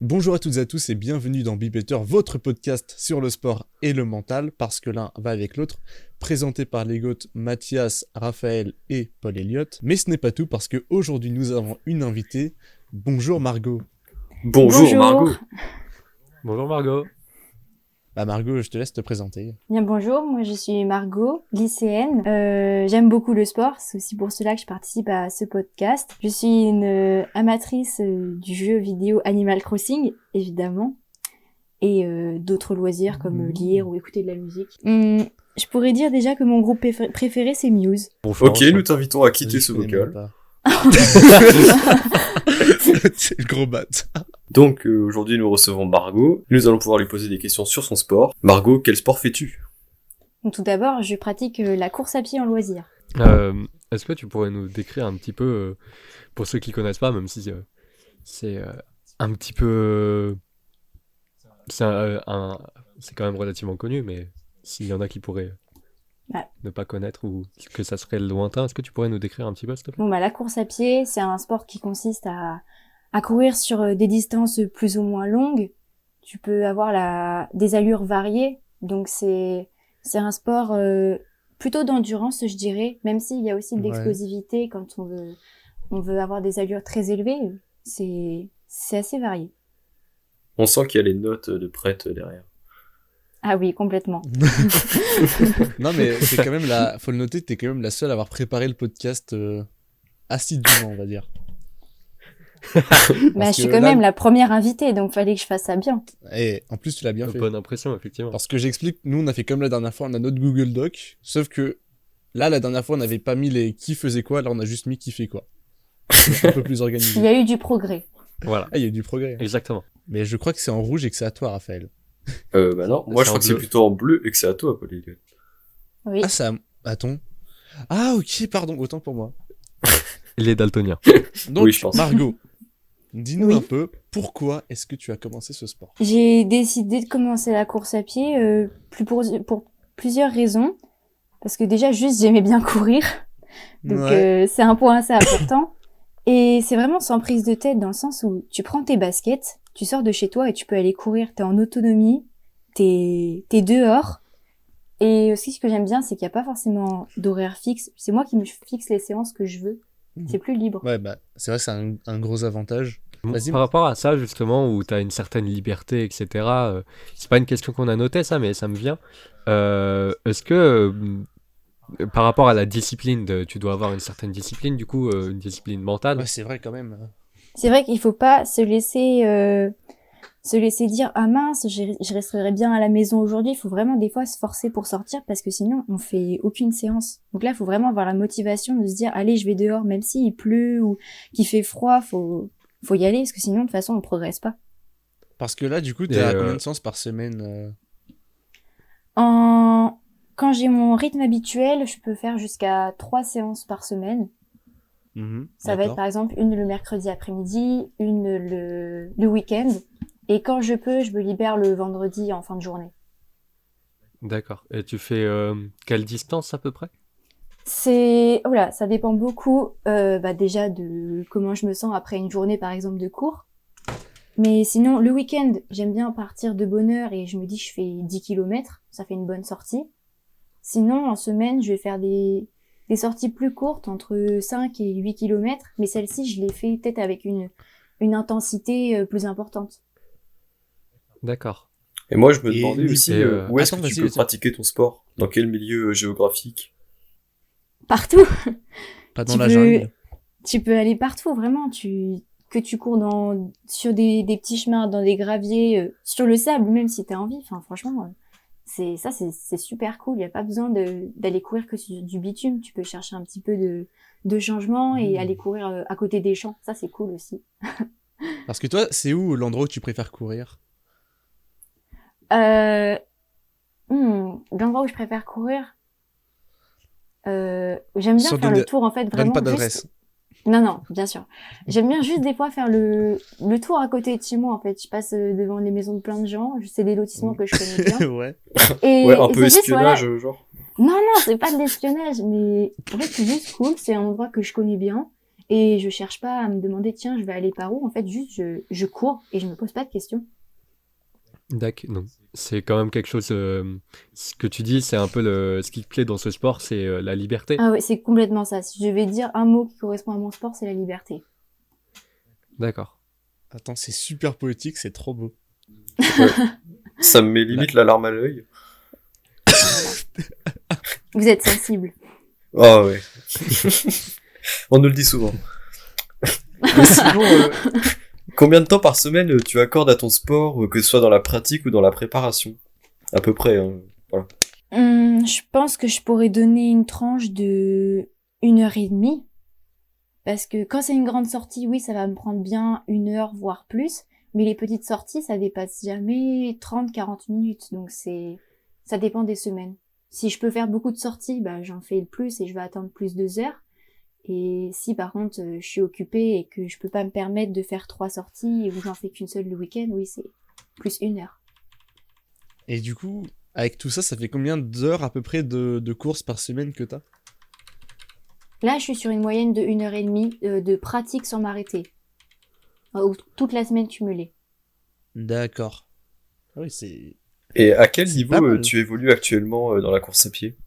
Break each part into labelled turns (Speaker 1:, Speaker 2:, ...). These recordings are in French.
Speaker 1: Bonjour à toutes et à tous et bienvenue dans Be Better, votre podcast sur le sport et le mental, parce que l'un va avec l'autre, présenté par les GOAT Mathias, Raphaël et Paul Elliott. Mais ce n'est pas tout, parce qu'aujourd'hui nous avons une invitée. Bonjour Margot.
Speaker 2: Bonjour Margot.
Speaker 3: Bonjour Margot.
Speaker 1: Margot, je te laisse te présenter.
Speaker 2: Bien bonjour, moi je suis Margot, lycéenne. J'aime beaucoup le sport, c'est aussi pour cela que je participe à ce podcast. Je suis une amatrice du jeu vidéo Animal Crossing, évidemment, et d'autres loisirs comme lire ou écouter de la musique. Je pourrais dire déjà que mon groupe préféré c'est Muse.
Speaker 3: Bonjour.
Speaker 4: Nous t'invitons à quitter ce vocal.
Speaker 1: C'est le gros bat.
Speaker 4: Donc aujourd'hui nous recevons Margot. Nous allons pouvoir lui poser des questions sur son sport. Margot, quel sport fais-tu ?
Speaker 2: Donc, tout d'abord, je pratique la course à pied en loisir.
Speaker 3: Est-ce que tu pourrais nous décrire un petit peu, pour ceux qui connaissent pas, même si c'est un petit peu... c'est quand même relativement connu, mais s'il y en a qui pourraient ne pas connaître ou que ça serait lointain, est-ce que tu pourrais nous décrire un petit peu, s'il te plaît ?
Speaker 2: Bon, la course à pied, c'est un sport qui consiste à courir sur des distances plus ou moins longues. Tu peux avoir des allures variées, donc c'est un sport plutôt d'endurance, je dirais, même s'il y a aussi de l'explosivité quand on veut avoir des allures très élevées. C'est assez varié.
Speaker 4: On sent qu'il y a les notes de prête derrière.
Speaker 2: Ah oui, complètement.
Speaker 1: Non mais c'est quand même faut le noter, t'es quand même la seule à avoir préparé le podcast assidûment, on va dire.
Speaker 2: Je suis quand même la première invitée, donc fallait que je fasse ça bien.
Speaker 1: Et en plus tu l'as bien fait.
Speaker 3: Bonne impression, effectivement.
Speaker 1: Parce que j'explique, nous on a fait comme la dernière fois, on a notre Google Doc, sauf que là la dernière fois on n'avait pas mis les qui faisait quoi, là on a juste mis qui fait quoi. C'est un peu plus organisé.
Speaker 2: Il y a eu du progrès.
Speaker 3: Voilà.
Speaker 1: Ah, il y a eu du progrès.
Speaker 3: Exactement.
Speaker 1: Mais je crois que c'est en rouge et que c'est à toi, Raphaël.
Speaker 4: Non, moi je crois que c'est plutôt en bleu et que c'est à toi, Paul.
Speaker 2: Oui.
Speaker 1: Ah, ça... Attends. Ah, ok, pardon, autant pour moi.
Speaker 3: Il est daltonien.
Speaker 1: Donc,
Speaker 4: oui, je pense.
Speaker 1: Margot, dis-nous un peu, pourquoi est-ce que tu as commencé ce sport ?
Speaker 2: J'ai décidé de commencer la course à pied pour plusieurs raisons. Parce que déjà, juste, j'aimais bien courir. Donc, c'est un point assez important. Et c'est vraiment sans prise de tête dans le sens où tu prends tes baskets, tu sors de chez toi et tu peux aller courir. T'es en autonomie, t'es dehors. Et aussi, ce que j'aime bien, c'est qu'il n'y a pas forcément d'horaire fixe. C'est moi qui me fixe les séances que je veux. C'est plus libre.
Speaker 1: Ouais, c'est vrai que c'est un gros avantage. Vas-y.
Speaker 3: Par rapport à ça, justement, où tu as une certaine liberté, etc., c'est pas une question qu'on a notée, ça, mais ça me vient. Est-ce que, par rapport à la discipline, tu dois avoir une certaine discipline, du coup, une discipline mentale.
Speaker 1: Ouais, c'est vrai quand même.
Speaker 2: C'est vrai qu'il faut pas se laisser dire ah mince, je resterai bien à la maison aujourd'hui. Il faut vraiment des fois se forcer pour sortir parce que sinon on fait aucune séance. Donc là, il faut vraiment avoir la motivation de se dire allez, je vais dehors, même s'il pleut ou qu'il fait froid, faut y aller parce que sinon de toute façon on progresse pas.
Speaker 1: Parce que là, du coup, t'es à combien de séances par semaine
Speaker 2: Quand j'ai mon rythme habituel, je peux faire jusqu'à 3 séances par semaine. Ça va être par exemple une le mercredi après-midi, une le week-end. Et quand je peux, je me libère le vendredi en fin de journée.
Speaker 3: D'accord. Et tu fais quelle distance à peu près ?
Speaker 2: Ça dépend beaucoup déjà de comment je me sens après une journée par exemple de cours. Mais sinon, le week-end, j'aime bien partir de bonne heure et je me dis je fais 10 km, ça fait une bonne sortie. Sinon, en semaine, je vais faire des sorties plus courtes, entre 5 et 8 km, mais celle-ci, je l'ai fait peut-être avec une intensité plus importante.
Speaker 3: D'accord.
Speaker 4: Et moi, je me demandais aussi où est-ce
Speaker 1: attends,
Speaker 4: que tu peux pratiquer ton sport ? Dans quel milieu géographique ?
Speaker 2: Partout.
Speaker 1: Pas dans la jungle.
Speaker 2: Tu peux aller partout, vraiment. Que tu cours sur des petits chemins, dans des graviers, sur le sable, même si t'as envie. Enfin, franchement, c'est super cool. Il n'y a pas besoin d'aller courir que sur du bitume. Tu peux chercher un petit peu de changement et aller courir à côté des champs. Ça, c'est cool aussi.
Speaker 1: Parce que toi, c'est où l'endroit où tu préfères courir ?
Speaker 2: L'endroit où je préfère courir, j'aime bien faire le tour en fait vraiment.
Speaker 1: Donne pas d'adresse.
Speaker 2: Non, bien sûr. J'aime bien juste des fois faire le tour à côté de chez moi en fait. Je passe devant les maisons de plein de gens. C'est des lotissements que je connais bien.
Speaker 1: Ouais.
Speaker 2: Et
Speaker 4: un peu espionnage,
Speaker 2: juste,
Speaker 4: genre.
Speaker 2: Non, c'est pas de l'espionnage, mais en fait c'est juste cool. C'est un endroit que je connais bien Et je cherche pas à me demander, tiens, je vais aller par où. En fait, juste, je cours et je me pose pas de questions.
Speaker 3: D'accord, non. C'est quand même quelque chose. Ce que tu dis, c'est un peu ce qui te plaît dans ce sport, c'est la liberté.
Speaker 2: Ah ouais, c'est complètement ça. Si je vais dire un mot qui correspond à mon sport, c'est la liberté.
Speaker 3: D'accord.
Speaker 1: Attends, c'est super poétique, c'est trop beau.
Speaker 4: Ça me met limite la larme à l'œil.
Speaker 2: Vous êtes sensible.
Speaker 4: Ah ouais. On nous le dit souvent. Mais sinon, combien de temps par semaine tu accordes à ton sport, que ce soit dans la pratique ou dans la préparation? À peu près, hein. Voilà.
Speaker 2: Je pense que je pourrais donner une tranche de 1h30. Parce que quand c'est une grande sortie, oui, ça va me prendre bien 1 heure, voire plus. Mais les petites sorties, ça dépasse jamais 30-40 minutes. Donc ça dépend des semaines. Si je peux faire beaucoup de sorties, bah, j'en fais le plus et je vais attendre plus 2 heures. Et si par contre je suis occupée et que je peux pas me permettre de faire 3 sorties et où j'en fais qu'une seule le week-end, oui, c'est plus 1 heure.
Speaker 1: Et du coup, avec tout ça, ça fait combien d'heures à peu près de courses par semaine que t'as?
Speaker 2: Là, je suis sur une moyenne de 1h30 de pratique sans m'arrêter. Ou toute la semaine cumulée.
Speaker 1: D'accord. Ah oui, c'est...
Speaker 4: Et à quel
Speaker 1: C'est
Speaker 4: niveau
Speaker 1: pas mal.
Speaker 4: tu évolues actuellement dans la course à pied?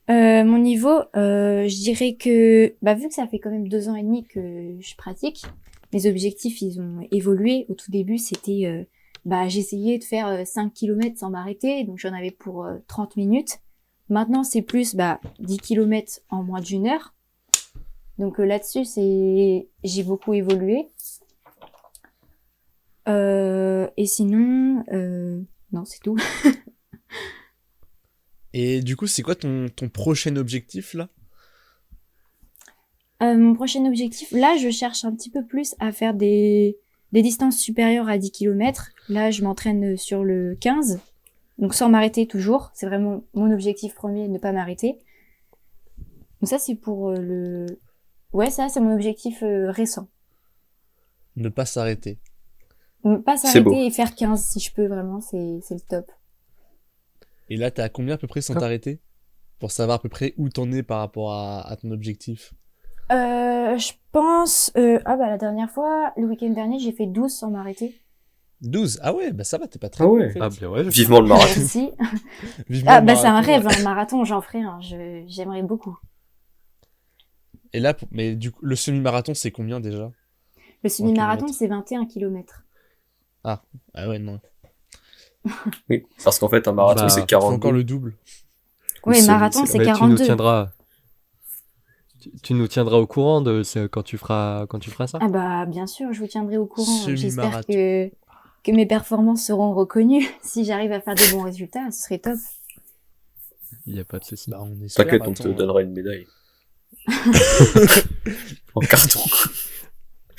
Speaker 2: Mon niveau, je dirais que, bah, vu que ça fait quand même 2 ans et demi que je pratique, mes objectifs, ils ont évolué. Au tout début, c'était, j'essayais de faire 5 km sans m'arrêter, donc j'en avais pour 30 minutes. Maintenant, c'est plus 10 km en moins d'1 heure. Donc là-dessus, j'ai beaucoup évolué. Et sinon, non, c'est tout.
Speaker 1: Et du coup, c'est quoi ton prochain objectif, là?
Speaker 2: Mon prochain objectif, là, je cherche un petit peu plus à faire des distances supérieures à 10 km. Là, je m'entraîne sur le 15, donc sans m'arrêter toujours. C'est vraiment mon objectif premier, ne pas m'arrêter. Donc ça, c'est pour Ouais, ça, c'est mon objectif récent.
Speaker 1: Ne pas s'arrêter.
Speaker 2: Ne pas
Speaker 4: C'est beau.
Speaker 2: s'arrêter et faire 15 si je peux, vraiment, c'est le top.
Speaker 1: Et là, t'es à combien à peu près sans
Speaker 3: Ah.
Speaker 1: t'arrêter? Pour savoir à peu près où t'en es par rapport à ton objectif.
Speaker 2: Je pense... la dernière fois, le week-end dernier, j'ai fait 12 sans m'arrêter.
Speaker 1: 12. Ah ouais, bah ça va, t'es pas très
Speaker 4: Ah
Speaker 1: loin,
Speaker 4: ouais.
Speaker 1: en fait.
Speaker 3: Ah bien ouais.
Speaker 4: Vivement le marathon.
Speaker 2: Merci.
Speaker 1: Vivement le
Speaker 2: C'est un
Speaker 1: marathon,
Speaker 2: rêve,
Speaker 1: ouais.
Speaker 2: un marathon, j'en ferai un. J'aimerais beaucoup.
Speaker 1: Et là, mais du coup, le semi-marathon, c'est combien déjà?
Speaker 2: Le semi-marathon,
Speaker 1: kilomètres.
Speaker 2: c'est 21 km.
Speaker 1: Ah ouais, non.
Speaker 4: Oui, parce qu'en fait, un marathon,
Speaker 3: Bah,
Speaker 4: c'est
Speaker 1: Faut
Speaker 4: 42.
Speaker 1: encore le double.
Speaker 2: Oui,
Speaker 4: C'est-
Speaker 2: marathon,
Speaker 4: c'est-
Speaker 2: c'est
Speaker 3: Mais
Speaker 2: 42.
Speaker 3: tu nous tiendras au courant de quand tu feras ça.
Speaker 2: Ah bah, bien sûr, je vous tiendrai au courant. J'espère
Speaker 1: Semi-marathon.
Speaker 2: que mes performances seront reconnues. Si j'arrive à faire de bons résultats, ce serait top.
Speaker 3: Il y a pas de souci.
Speaker 1: Bah, on espère.
Speaker 4: T'inquiète, on te
Speaker 1: attends.
Speaker 4: donnera une médaille. En carton.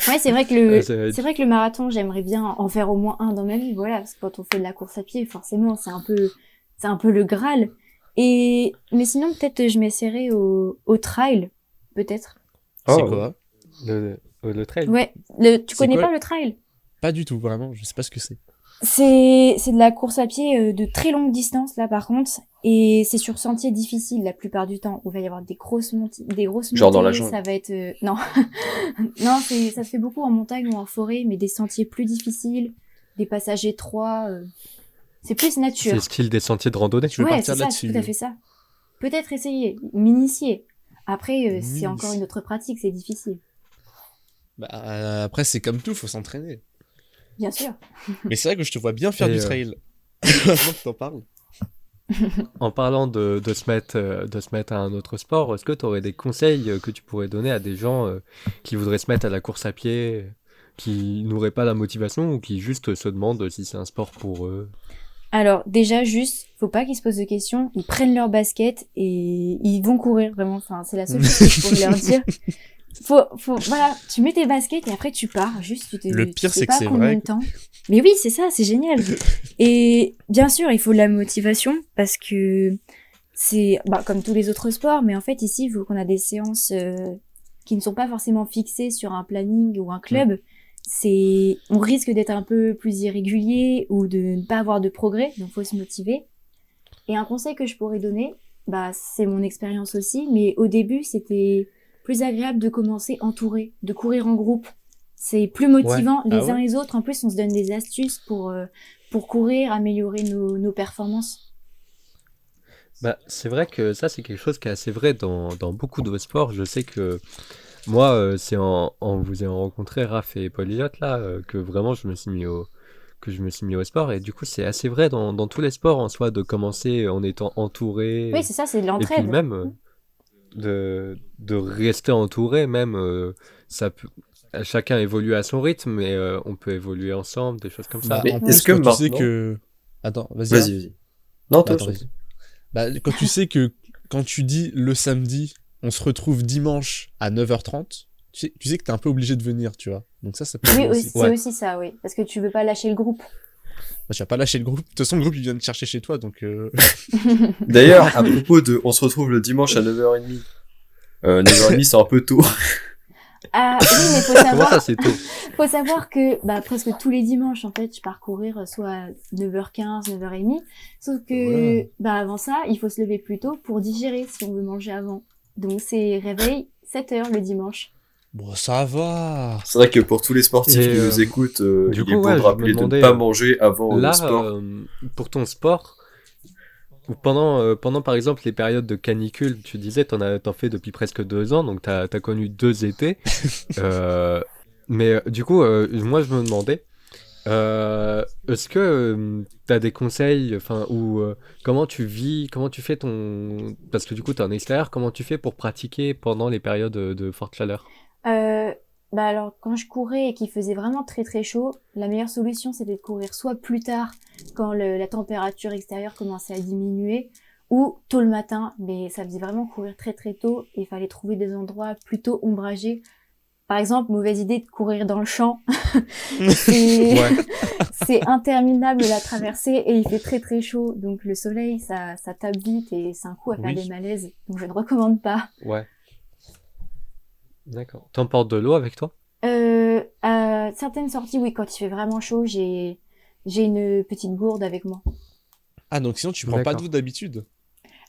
Speaker 2: Ouais, c'est vrai que
Speaker 3: Ça va être-
Speaker 2: le marathon, j'aimerais bien en faire au moins un dans ma vie, voilà, parce que quand on fait de la course à pied, forcément, c'est un peu le Graal. Mais sinon, peut-être je m'essaierai au trail, peut-être.
Speaker 1: C'est
Speaker 4: Ah,
Speaker 1: quoi?
Speaker 3: le trail.
Speaker 2: Ouais, tu
Speaker 1: C'est
Speaker 2: connais
Speaker 1: quoi
Speaker 2: pas le trail?
Speaker 1: Pas du tout, vraiment. Je sais pas ce que c'est.
Speaker 2: C'est de la course à pied de très longue distance, là, par contre. Et c'est sur sentiers difficiles, la plupart du temps, où il va y avoir des grosses montées.
Speaker 4: Genre dans la jungle.
Speaker 2: Ça va être... non. Non, ça se fait beaucoup en montagne ou en forêt, mais des sentiers plus difficiles, des passages étroits. C'est plus
Speaker 3: C'est
Speaker 2: nature.
Speaker 3: le style des sentiers de randonnée.
Speaker 1: Je vais
Speaker 2: Ouais,
Speaker 1: partir
Speaker 2: c'est ça,
Speaker 1: là-dessus.
Speaker 2: c'est tout à fait ça. Peut-être essayer, m'initier. Après, c'est
Speaker 1: M'initier.
Speaker 2: encore une autre pratique, c'est difficile.
Speaker 1: Bah, après, c'est comme tout, faut s'entraîner.
Speaker 2: Bien sûr.
Speaker 1: Mais c'est vrai que je te vois bien faire
Speaker 3: Et,
Speaker 1: du trail. Maintenant que t'en parles.
Speaker 3: En parlant de se mettre à un autre sport, est-ce que tu aurais des conseils que tu pourrais donner à des gens qui voudraient se mettre à la course à pied, qui n'auraient pas la motivation ou qui juste se demandent si c'est un sport pour eux?
Speaker 2: Alors, déjà, juste, faut pas qu'ils se posent de questions. Ils prennent leur basket et ils vont courir, vraiment. Enfin, c'est la seule chose que je pourrais leur dire. Voilà, tu mets tes baskets et après tu pars. Juste,
Speaker 1: Le
Speaker 2: tu
Speaker 1: pire,
Speaker 2: sais
Speaker 1: c'est que
Speaker 2: pas
Speaker 1: c'est
Speaker 2: combien
Speaker 1: vrai.
Speaker 2: de temps. Mais oui, c'est ça, c'est génial. Et bien sûr, il faut de la motivation parce que c'est, comme tous les autres sports, mais en fait, ici, il faut qu'on a des séances qui ne sont pas forcément fixées sur un planning ou un club. On risque d'être un peu plus irrégulier ou de ne pas avoir de progrès, donc faut se motiver. Et un conseil que je pourrais donner, c'est mon expérience aussi, mais au début, c'était plus agréable de commencer entouré, de courir en groupe. C'est plus motivant les uns les autres. En plus, on se donne des astuces pour courir, améliorer nos performances.
Speaker 3: Bah, c'est vrai que ça, c'est quelque chose qui est assez vrai dans beaucoup de sports. Je sais que moi, c'est en vous ayant rencontré, Raph et Paul Elliott, là, que vraiment je me suis mis au sport. Et du coup, c'est assez vrai dans tous les sports en soi, de commencer en étant entouré.
Speaker 2: Oui, c'est ça, c'est de
Speaker 3: Et puis
Speaker 2: l'entraide.
Speaker 3: même de rester entouré, même, ça peut. Chacun évolue à son rythme, mais on peut évoluer ensemble, des choses comme ça.
Speaker 1: Bah,
Speaker 4: Mais
Speaker 1: en
Speaker 4: est-ce
Speaker 1: plus,
Speaker 4: que
Speaker 1: quand tu sais
Speaker 4: maintenant-
Speaker 1: que... Attends, vas-y.
Speaker 4: Vas-y. Non, toi,
Speaker 1: Attends, vas-y. Bah, quand tu sais que quand tu dis le samedi, on se retrouve dimanche à 9h30, tu sais que t'es un peu obligé de venir, tu vois. Donc ça peut
Speaker 2: Oui,
Speaker 1: aider aussi.
Speaker 2: c'est aussi ça, oui. Parce que tu veux pas lâcher le groupe.
Speaker 1: Bah, tu vas pas lâcher le groupe. De toute façon, le groupe, il vient te chercher chez toi, donc...
Speaker 4: D'ailleurs, à propos de on se retrouve le dimanche à 9h30. 9h30, c'est un peu tôt.
Speaker 2: Ah oui, mais
Speaker 3: Comment ça, c'est tôt?
Speaker 2: faut savoir que presque tous les dimanches, en fait, je pars courir soit à 9h15, 9h30. Sauf que avant ça, il faut se lever plus tôt pour digérer si on veut manger avant. Donc c'est réveil 7h le dimanche.
Speaker 1: Bon, ça va.
Speaker 4: C'est vrai que pour tous les sportifs
Speaker 3: Et,
Speaker 4: qui nous écoutent,
Speaker 3: du
Speaker 4: il
Speaker 3: coup,
Speaker 4: est bon
Speaker 3: ouais,
Speaker 4: de
Speaker 3: je me
Speaker 4: rappeler de ne
Speaker 3: demandais,
Speaker 4: pas manger avant
Speaker 3: Là,
Speaker 4: le sport.
Speaker 3: pour ton sport, ou pendant par exemple les périodes de canicule, tu disais t'en fais depuis presque 2 ans, donc t'as connu 2 étés. Mais du coup, moi je me demandais, est-ce que t'as des conseils, enfin, ou comment tu vis, comment tu fais parce que du coup t'es en extérieur, comment tu fais pour pratiquer pendant les périodes de forte chaleur?
Speaker 2: Alors, quand je courais et qu'il faisait vraiment très très chaud, la meilleure solution c'était de courir soit plus tard quand la température extérieure commençait à diminuer, ou tôt le matin, mais ça faisait vraiment courir très très tôt et il fallait trouver des endroits plutôt ombragés. Par exemple, mauvaise idée de courir dans le champ. C'est interminable la traversée et il fait très très chaud, donc le soleil ça tape vite et c'est un coup à faire des malaises, donc je ne recommande pas.
Speaker 3: Ouais. D'accord. T'emportes de l'eau avec toi?
Speaker 2: À certaines sorties, oui, quand il fait vraiment chaud, j'ai une petite gourde avec moi.
Speaker 1: Ah, donc sinon, tu prends pas
Speaker 3: D'accord.
Speaker 1: d'eau d'habitude?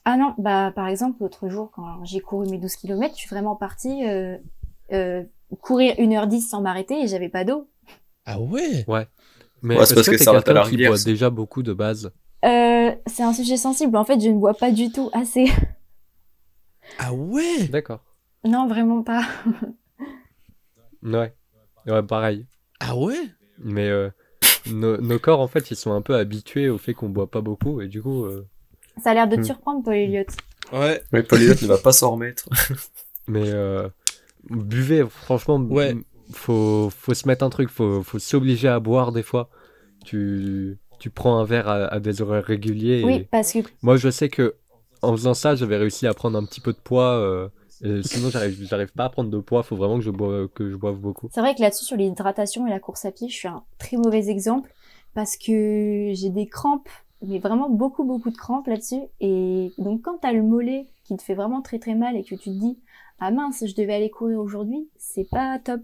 Speaker 2: Ah non, par exemple, l'autre jour, quand j'ai couru mes 12 km, je suis vraiment partie courir 1h10 sans m'arrêter et j'avais pas d'eau.
Speaker 1: Ah ouais?
Speaker 3: Ouais. Mais
Speaker 4: Ouais, c'est
Speaker 3: est-ce
Speaker 4: parce
Speaker 3: que
Speaker 4: que
Speaker 3: t'es
Speaker 4: ça arrête à
Speaker 3: quelqu'un
Speaker 4: la
Speaker 3: qui
Speaker 4: rivière,
Speaker 3: boit
Speaker 4: ça.
Speaker 3: déjà beaucoup de base?
Speaker 2: C'est un sujet sensible. En fait, je ne bois pas du tout assez.
Speaker 1: Ah ouais?
Speaker 3: D'accord.
Speaker 2: Non, vraiment pas.
Speaker 3: Ouais. Ouais, pareil.
Speaker 1: Ah ouais?
Speaker 3: Mais nos corps, en fait, ils sont un peu habitués au fait qu'on boit pas beaucoup, et du coup...
Speaker 2: Ça a l'air de te surprendre, Paul Elliott.
Speaker 1: Ouais.
Speaker 4: Oui, Paul Elliott ne va pas s'en remettre.
Speaker 3: Mais buvez, franchement,
Speaker 1: Ouais.
Speaker 3: faut se mettre un truc, faut s'obliger à boire des fois. Tu prends un verre à des horaires réguliers.
Speaker 2: Oui,
Speaker 3: Et
Speaker 2: parce que
Speaker 3: moi, je sais que en faisant ça, j'avais réussi à prendre un petit peu de poids. Et sinon, j'arrive pas à prendre de poids. Faut vraiment que je boive beaucoup.
Speaker 2: c'est vrai que là-dessus, sur l'hydratation et la course à pied, je suis un très mauvais exemple parce que j'ai des crampes, mais vraiment beaucoup, beaucoup de crampes là-dessus. Et donc, quand t'as le mollet qui te fait vraiment très, très mal et que tu te dis « Ah mince, je devais aller courir aujourd'hui », c'est pas top.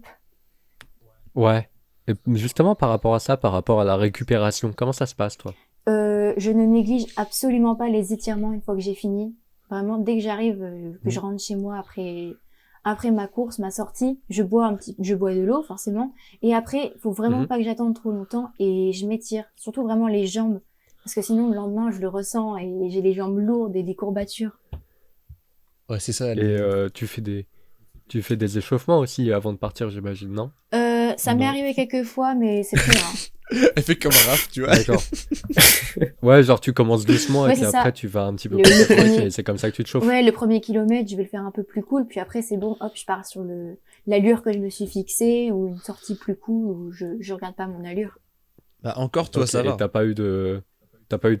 Speaker 3: Ouais. Et justement, par rapport à ça, par rapport à la récupération, comment ça se passe, toi?
Speaker 2: Je ne néglige absolument pas les étirements une fois que j'ai fini. Vraiment, dès que j'arrive, que je rentre chez moi après ma course, ma sortie, je bois de l'eau forcément. Et après, faut vraiment pas que j'attende trop longtemps et je m'étire, surtout vraiment les jambes, parce que sinon le lendemain je le ressens et j'ai les jambes lourdes et des courbatures.
Speaker 1: Ouais, c'est ça.
Speaker 3: Et tu fais des échauffements aussi avant de partir, j'imagine, non?
Speaker 2: Ça m'est
Speaker 1: Non.
Speaker 2: arrivé quelques fois, mais c'est plus rare.
Speaker 1: Elle fait comme un raf, tu vois.
Speaker 3: D'accord. Ouais, genre tu commences doucement
Speaker 2: Ouais,
Speaker 3: et
Speaker 2: c'est
Speaker 3: puis
Speaker 2: ça.
Speaker 3: après tu vas un petit peu
Speaker 2: Le
Speaker 3: plus vite
Speaker 2: premier-
Speaker 3: et c'est comme ça que tu te chauffes.
Speaker 2: Ouais, le premier kilomètre, je vais le faire un peu plus cool, puis après c'est bon, hop, je pars sur l'allure que je me suis fixée ou une sortie plus cool où je regarde pas mon allure.
Speaker 1: Bah, encore, toi,
Speaker 3: Ok,
Speaker 1: ça
Speaker 3: et
Speaker 1: va.
Speaker 3: t'as pas eu de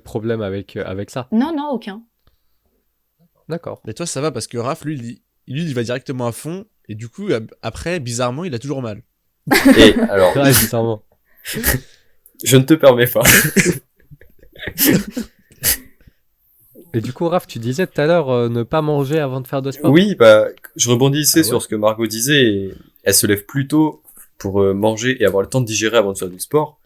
Speaker 3: problème avec ça?
Speaker 2: Non, aucun.
Speaker 3: D'accord.
Speaker 1: Mais toi, ça va parce que Raph, lui, il va directement à fond. Et du coup, après, bizarrement, il a toujours mal.
Speaker 4: Et alors,
Speaker 3: Ouais, bizarrement.
Speaker 4: je ne te permets pas.
Speaker 3: Et du coup, Raph, tu disais tout à l'heure ne pas manger avant de faire de sport.
Speaker 4: Oui, bah, je rebondissais
Speaker 3: Ah ouais.
Speaker 4: sur ce que Margot disait. Et elle se lève plus tôt pour manger et avoir le temps de digérer avant de faire du sport.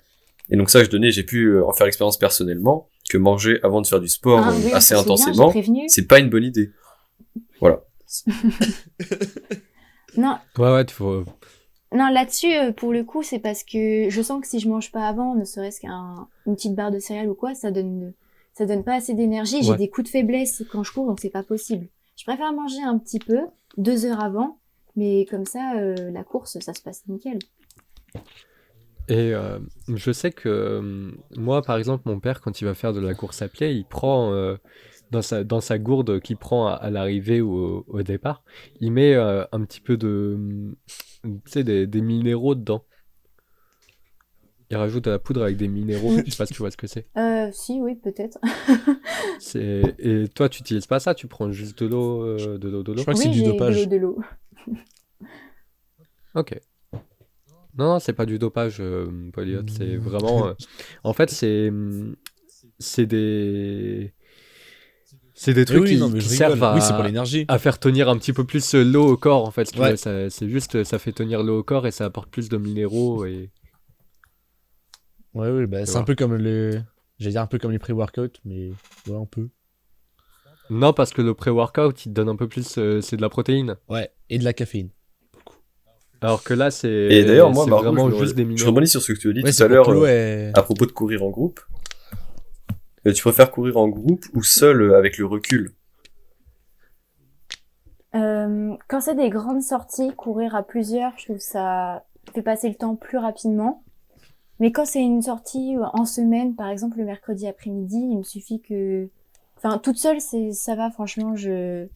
Speaker 4: Et donc ça, j'ai pu en faire l'expérience personnellement, que manger avant de faire du sport
Speaker 2: Ah oui, on
Speaker 4: assez
Speaker 2: se souvient, j'ai
Speaker 4: intensément,
Speaker 2: prévenu.
Speaker 4: c'est pas une bonne idée. Voilà.
Speaker 2: Non,
Speaker 3: Ouais, tu faut.
Speaker 2: non, là-dessus, pour le coup, c'est parce que je sens que si je mange pas avant, ne serait-ce qu'une petite barre de céréales ou quoi, ça donne pas assez d'énergie. J'ai
Speaker 3: Ouais.
Speaker 2: des coups de faiblesse quand je cours, donc c'est pas possible. Je préfère manger un petit peu, 2 heures avant, mais comme ça, la course, ça se passe nickel.
Speaker 3: Et je sais que moi, par exemple, mon père, quand il va faire de la course à pied, il prend dans sa gourde qu'il prend à l'arrivée ou au départ, il met un petit peu tu sais, des minéraux dedans. Il rajoute de la poudre avec des minéraux. Je sais pas si tu vois ce que c'est.
Speaker 2: Si, oui, peut-être.
Speaker 3: Et toi, tu n'utilises pas ça, tu prends juste de l'eau, de l'eau, de
Speaker 1: Je
Speaker 3: l'eau.
Speaker 1: crois que c'est
Speaker 2: Oui,
Speaker 1: du
Speaker 2: j'ai
Speaker 1: dopage.
Speaker 2: de l'eau.
Speaker 3: Ok. Non, non, c'est pas du dopage, Poliot. C'est vraiment. En fait, c'est des. C'est des
Speaker 1: Mais
Speaker 3: trucs
Speaker 1: oui, non, mais
Speaker 3: qui
Speaker 1: je
Speaker 3: servent
Speaker 1: rigole. Oui, c'est pour l'énergie.
Speaker 3: à faire tenir un petit peu plus l'eau au corps, en fait, si tu
Speaker 1: Ouais.
Speaker 3: veux. C'est juste, ça fait tenir l'eau au corps et ça apporte plus de minéraux. Et
Speaker 1: Ouais, bah, c'est
Speaker 3: voilà.
Speaker 1: un peu comme j'allais dire un peu comme les pré-workout, mais ouais, un peu.
Speaker 3: Non, parce que le pré-workout, il te donne un peu plus, c'est de la protéine.
Speaker 1: Ouais, et de la caféine.
Speaker 3: Alors que là,
Speaker 4: Et d'ailleurs, moi,
Speaker 3: c'est
Speaker 4: Margot,
Speaker 3: vraiment juste des
Speaker 4: je
Speaker 3: minéraux.
Speaker 4: rebondis sur ce que tu as dit
Speaker 1: Ouais,
Speaker 4: tout
Speaker 1: c'est
Speaker 4: à
Speaker 1: pour
Speaker 4: l'heure
Speaker 1: que l'eau est...
Speaker 4: à propos de courir en groupe. Tu préfères courir en groupe ou seul avec le recul?
Speaker 2: Quand c'est des grandes sorties, courir à plusieurs, je trouve que ça fait passer le temps plus rapidement. Mais quand c'est une sortie en semaine, par exemple le mercredi après-midi, il me suffit que... Enfin, toute seule, ça va, franchement, je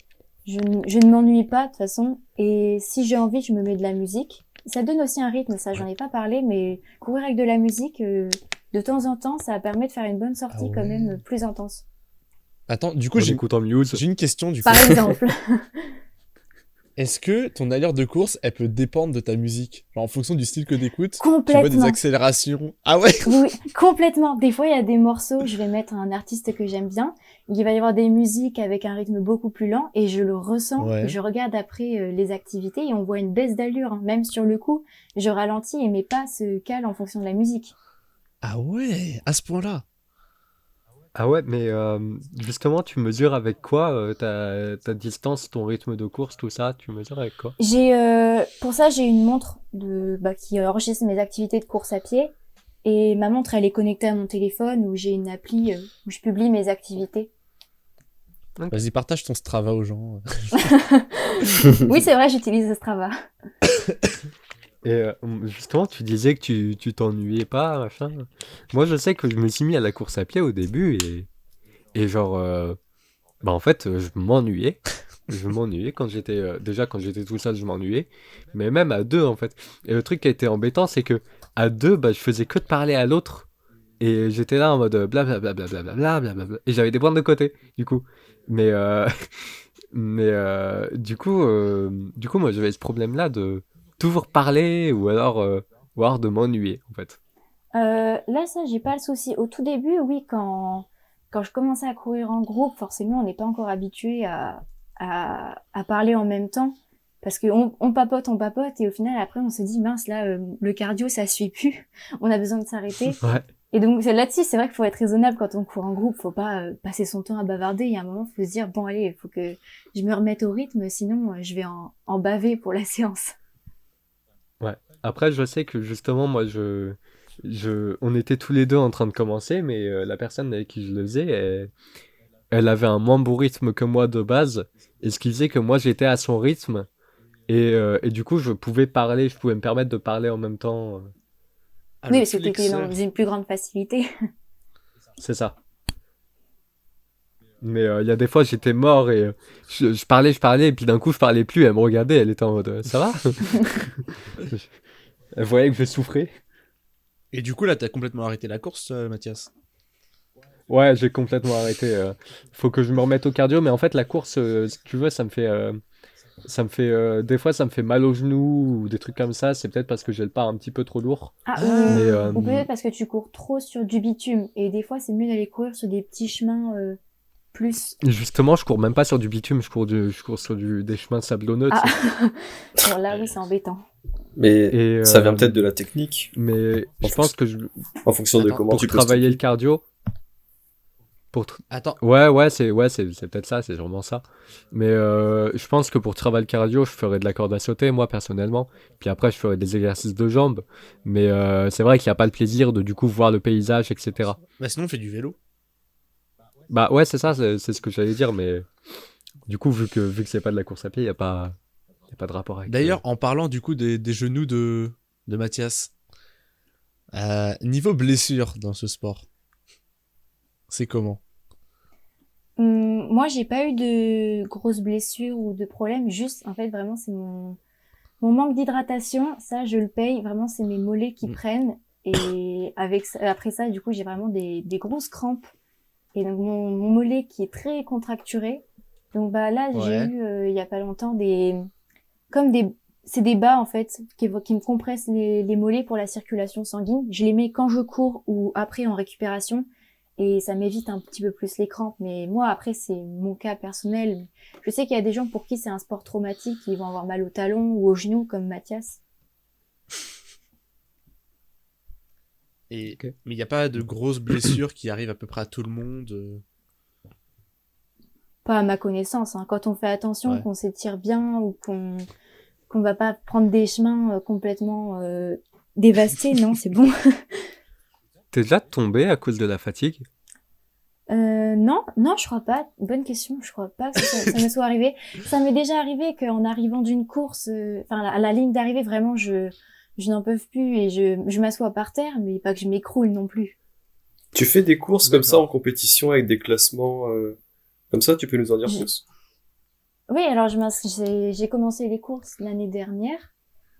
Speaker 2: ne m'ennuie pas de toute façon. Et si j'ai envie, je me mets de la musique. Ça donne aussi un rythme, ça j'en ai pas parlé, mais courir avec de la musique, de temps en temps, ça permet de faire une bonne sortie
Speaker 1: Ah
Speaker 2: quand
Speaker 1: ouais.
Speaker 2: même plus intense.
Speaker 1: Attends, du coup,
Speaker 3: En
Speaker 1: j'ai
Speaker 3: écoutant Muse.
Speaker 1: une question, du coup.
Speaker 2: Par exemple.
Speaker 1: Est-ce que ton allure de course, elle peut dépendre de ta musique? Genre, en fonction du style que t'écoutes, tu vois des
Speaker 2: Complètement.
Speaker 1: accélérations. Ah ouais?
Speaker 2: Oui, complètement. Des fois, il y a des morceaux, je vais mettre un artiste que j'aime bien. Il va y avoir des musiques avec un rythme beaucoup plus lent et je le ressens.
Speaker 1: Ouais.
Speaker 2: Je regarde après les activités et on voit une baisse d'allure, hein. Même sur le coup, je ralentis et mes pas se calent en fonction de la musique.
Speaker 1: Ah ouais, à ce point-là.
Speaker 3: Ah ouais, mais justement, tu mesures avec quoi ta distance, ton rythme de course, tout ça, tu mesures avec quoi?
Speaker 2: Pour ça, j'ai une montre qui enregistre mes activités de course à pied. Et ma montre, elle est connectée à mon téléphone où j'ai une appli où je publie mes activités.
Speaker 1: Vas-y, partage ton Strava aux gens.
Speaker 2: Oui, c'est vrai, j'utilise Strava.
Speaker 3: Et justement, tu disais que tu t'ennuyais pas, machin. Moi, je sais que je me suis mis à la course à pied au début et genre, bah en fait, je m'ennuyais. Je m'ennuyais quand j'étais déjà quand j'étais tout seul, je m'ennuyais, mais même à deux en fait. Et le truc qui a été embêtant, c'est que à deux, bah je faisais que de parler à l'autre et j'étais là en mode blablabla blablabla et j'avais des points de côté du coup. Mais du coup moi j'avais ce problème-là de toujours parler ou alors de m'ennuyer en fait.
Speaker 2: Là, ça, j'ai pas le souci. Au tout début, oui, quand je commençais à courir en groupe, forcément, on n'est pas encore habitué à parler en même temps. Parce que on papote, et au final, après, on se dit, mince, là, le cardio, ça suit plus. On a besoin de s'arrêter.
Speaker 3: Ouais.
Speaker 2: Et donc, là-dessus, c'est vrai qu'il faut être raisonnable quand on court en groupe. Faut pas passer son temps à bavarder. Il y a un moment, faut se dire, bon, allez, il faut que je me remette au rythme, sinon, je vais en baver pour la séance.
Speaker 3: Ouais. Après, je sais que justement, moi, on était tous les deux en train de commencer, mais la personne avec qui je le faisais, elle avait un moins beau rythme que moi de base, et ce qui faisait que moi, j'étais à son rythme, et du coup, je pouvais me permettre de parler en même temps.
Speaker 1: Ah,
Speaker 2: Oui,
Speaker 1: le
Speaker 2: parce que t'étais
Speaker 1: flexeur.
Speaker 2: dans une plus grande facilité.
Speaker 3: C'est ça. Mais il y a des fois, j'étais mort et je parlais, et puis d'un coup, je parlais plus, elle me regardait, elle était en mode ça va? Elle voyait que je souffrais.
Speaker 1: Et du coup, là, t'as complètement arrêté la course, Mathias.
Speaker 3: Ouais, j'ai complètement arrêté. Faut que je me remette au cardio, mais en fait, la course, si tu veux, des fois, ça me fait mal aux genoux ou des trucs comme ça. C'est peut-être parce que j'ai le pas un petit peu trop lourd.
Speaker 2: Ah,
Speaker 3: Mais,
Speaker 2: ou peut-être parce que tu cours trop sur du bitume. Et des fois, c'est mieux d'aller courir sur des petits chemins plus...
Speaker 3: Justement, je cours même pas sur du bitume, je cours sur des chemins sablonneux.
Speaker 2: Ah,
Speaker 3: tu sais.
Speaker 2: bon, là, oui, c'est embêtant.
Speaker 4: Mais
Speaker 3: Et,
Speaker 4: ça vient peut-être de la technique,
Speaker 3: Mais
Speaker 4: En
Speaker 3: je pense que
Speaker 4: en fonction de
Speaker 1: Attends,
Speaker 4: comment
Speaker 3: pour
Speaker 4: tu peux
Speaker 3: travailler
Speaker 4: stocker.
Speaker 3: le cardio,
Speaker 1: Attends,
Speaker 3: C'est peut-être ça, c'est sûrement ça. Mais je pense que pour travail cardio, je ferais de la corde à sauter, moi, personnellement. Puis après, je ferais des exercices de jambes. Mais c'est vrai qu'il n'y a pas le plaisir de, du coup, voir le paysage, etc.
Speaker 1: bah sinon on fait du vélo.
Speaker 3: Bah ouais, c'est ça, c'est ce que j'allais dire. Mais du coup, vu que c'est pas de la course à pied, y a pas de rapport avec...
Speaker 1: D'ailleurs, en parlant du coup des genoux de Mathias, niveau blessure dans ce sport, c'est comment?
Speaker 2: Moi, j'ai pas eu de grosses blessures ou de problèmes. Juste, en fait, vraiment, c'est mon manque d'hydratation. Ça, je le paye. Vraiment, c'est mes mollets qui prennent. Et après ça, du coup, j'ai vraiment des grosses crampes. Et donc, mon mollet qui est très contracturé. Donc, bah, là,
Speaker 1: Ouais.
Speaker 2: j'ai eu, il y a pas longtemps, c'est des bas, en fait, qui me compressent les mollets pour la circulation sanguine. Je les mets quand je cours ou après en récupération. Et ça m'évite un petit peu plus les crampes. Mais moi, après, c'est mon cas personnel. Je sais qu'il y a des gens pour qui c'est un sport traumatique, qui vont avoir mal au talon ou aux genoux, comme Mathias.
Speaker 1: Mais il n'y a pas de grosses blessures qui arrivent à peu près à tout le monde.
Speaker 2: Pas à ma connaissance, hein. Quand on fait attention,
Speaker 1: Ouais.
Speaker 2: qu'on s'étire bien ou qu'on va pas prendre des chemins complètement dévastés, non, c'est bon.
Speaker 3: T'es déjà tombé à cause de la fatigue?
Speaker 2: Non, je crois pas. Bonne question. Je crois pas que ça me soit arrivé. Ça m'est déjà arrivé qu'en arrivant d'une course, à la ligne d'arrivée, vraiment, je n'en peux plus et je m'assois par terre, mais pas que je m'écroule non plus.
Speaker 4: Tu fais des courses comme ça
Speaker 1: D'accord.
Speaker 4: en compétition avec des classements comme ça, tu peux nous en dire
Speaker 2: Je-
Speaker 4: plus?
Speaker 2: Oui, alors j'ai commencé les courses l'année dernière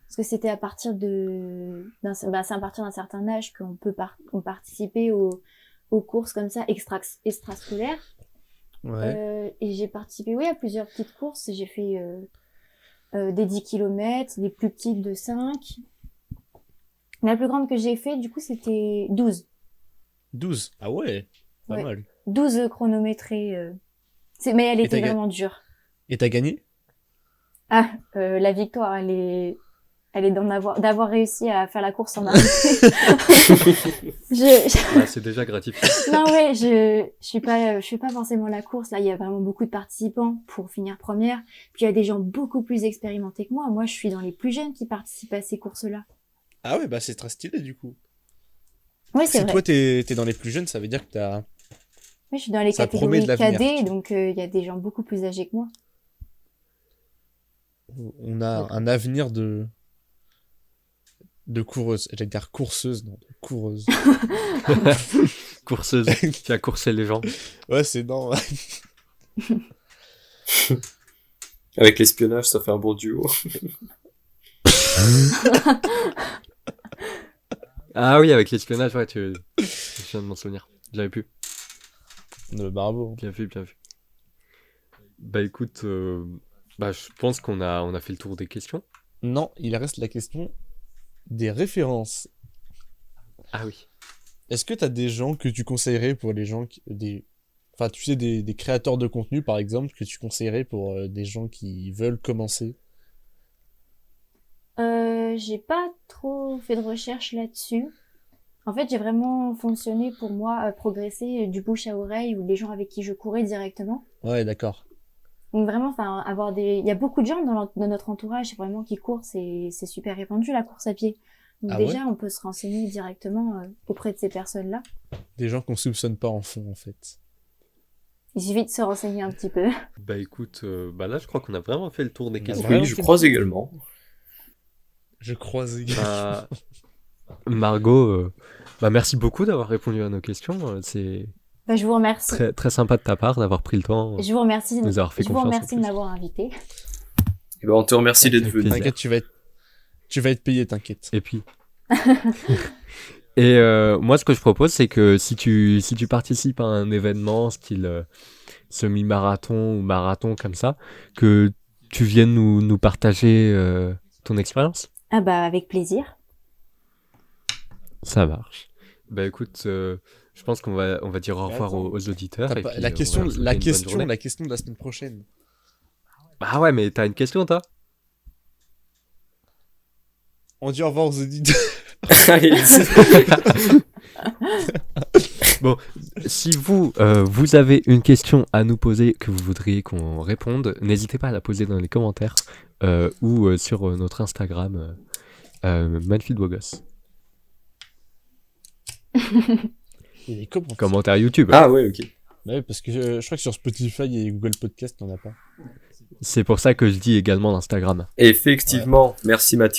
Speaker 2: parce que c'était à partir c'est à partir d'un certain âge qu'on peut participer aux courses comme ça extrascolaires.
Speaker 1: Ouais.
Speaker 2: Et j'ai participé, oui, à plusieurs petites courses. J'ai fait des 10 km, des plus petites de 5. La plus grande que j'ai fait, du coup, c'était 12.
Speaker 1: 12. Ah ouais, pas
Speaker 2: Ouais.
Speaker 1: mal.
Speaker 2: 12 chronométrées. Mais elle
Speaker 1: Et
Speaker 2: était
Speaker 1: t'as
Speaker 2: vraiment dure.
Speaker 1: Et t'as gagné?
Speaker 2: Ah, la victoire, elle est d'avoir réussi à faire la course en arrêt.
Speaker 3: Bah, c'est déjà gratifiant.
Speaker 2: Non, ouais, je fais pas forcément la course. Là, il y a vraiment beaucoup de participants pour finir première. Puis il y a des gens beaucoup plus expérimentés que moi. Moi, je suis dans les plus jeunes qui participent à ces courses-là.
Speaker 1: Ah ouais, bah c'est très stylé du coup.
Speaker 2: Oui, c'est
Speaker 1: Si
Speaker 2: vrai.
Speaker 1: toi t'es dans les plus jeunes, ça veut dire que t'as...
Speaker 2: Oui, je suis dans les
Speaker 1: Ça promet
Speaker 2: catégories
Speaker 1: de l'avenir.
Speaker 2: cadets, donc il y a des gens beaucoup plus âgés que moi.
Speaker 1: On a un avenir de coureuse. J'allais dire courseuse, non, de coureuse.
Speaker 3: Courseuse qui a coursé les gens.
Speaker 1: Ouais, c'est non.
Speaker 4: Avec l'espionnage, ça fait un bon duo.
Speaker 3: Ah oui, avec l'espionnage, ouais, je viens de m'en souvenir. J'avais pu.
Speaker 1: Bravo.
Speaker 3: Bien vu, bien vu. Bah écoute, je pense qu'on a fait le tour des questions.
Speaker 1: Non, il reste la question des références.
Speaker 3: Ah oui.
Speaker 1: Est-ce que t'as des gens que tu conseillerais pour les gens Enfin, tu sais, des créateurs de contenu, par exemple, que tu conseillerais pour des gens qui veulent commencer?
Speaker 2: J'ai pas trop fait de recherche là-dessus. En fait, j'ai vraiment fonctionné pour moi progresser du bouche à oreille ou les gens avec qui je courais directement.
Speaker 1: Ouais, d'accord.
Speaker 2: Donc vraiment, enfin, il y a beaucoup de gens dans notre entourage vraiment qui courent, c'est super répandu la course à pied. Donc
Speaker 1: Ah
Speaker 2: déjà, on peut se renseigner directement auprès de ces personnes-là.
Speaker 1: Des gens qu'on soupçonne pas en fond, en fait.
Speaker 2: Il suffit de se renseigner un petit peu.
Speaker 3: Bah écoute, là je crois qu'on a vraiment fait le tour des
Speaker 1: On a
Speaker 3: questions.
Speaker 1: vraiment
Speaker 4: Oui, je
Speaker 1: fait le
Speaker 4: crois
Speaker 1: tour.
Speaker 4: également.
Speaker 1: Je croise
Speaker 3: Bah, Margot, merci beaucoup d'avoir répondu à nos questions. C'est
Speaker 2: Bah, je vous remercie.
Speaker 3: très, très sympa de ta part d'avoir pris le temps
Speaker 2: Je vous remercie.
Speaker 3: de nous avoir fait
Speaker 2: Je vous
Speaker 3: confiance. en
Speaker 2: remercie de
Speaker 3: plus.
Speaker 2: m'avoir invité.
Speaker 4: Et ben, on te remercie d'être
Speaker 3: Avec
Speaker 4: venu.
Speaker 3: plaisir.
Speaker 1: T'inquiète, tu vas être payé, t'inquiète.
Speaker 3: Et puis. Et moi, ce que je propose, c'est que si tu participes à un événement style semi-marathon ou marathon comme ça, que tu viennes nous partager ton expérience.
Speaker 2: Ah bah avec plaisir.
Speaker 3: Ça marche. Bah écoute, je pense qu'on va dire au revoir
Speaker 1: Attends.
Speaker 3: aux auditeurs.
Speaker 1: T'as
Speaker 3: Et
Speaker 1: pas-
Speaker 3: puis,
Speaker 1: la
Speaker 3: on va
Speaker 1: question,
Speaker 3: leur souhaiter
Speaker 1: la
Speaker 3: une bonne
Speaker 1: question,
Speaker 3: journée.
Speaker 1: la question de la semaine prochaine.
Speaker 3: Ah ouais, mais t'as une question, toi?
Speaker 1: On dit au revoir aux auditeurs.
Speaker 4: Allez,
Speaker 3: Bon, si vous, vous avez une question à nous poser que vous voudriez qu'on réponde, n'hésitez pas à la poser dans les commentaires ou sur notre Instagram, Manfieldwogos.
Speaker 1: Il y a des commentaires.
Speaker 3: Commentaire YouTube.
Speaker 4: Ah ouais, ok.
Speaker 1: Ouais, parce que je crois que sur Spotify et Google Podcast, on a pas.
Speaker 3: C'est pour ça que je dis également l'Instagram.
Speaker 4: Effectivement, merci Mathias.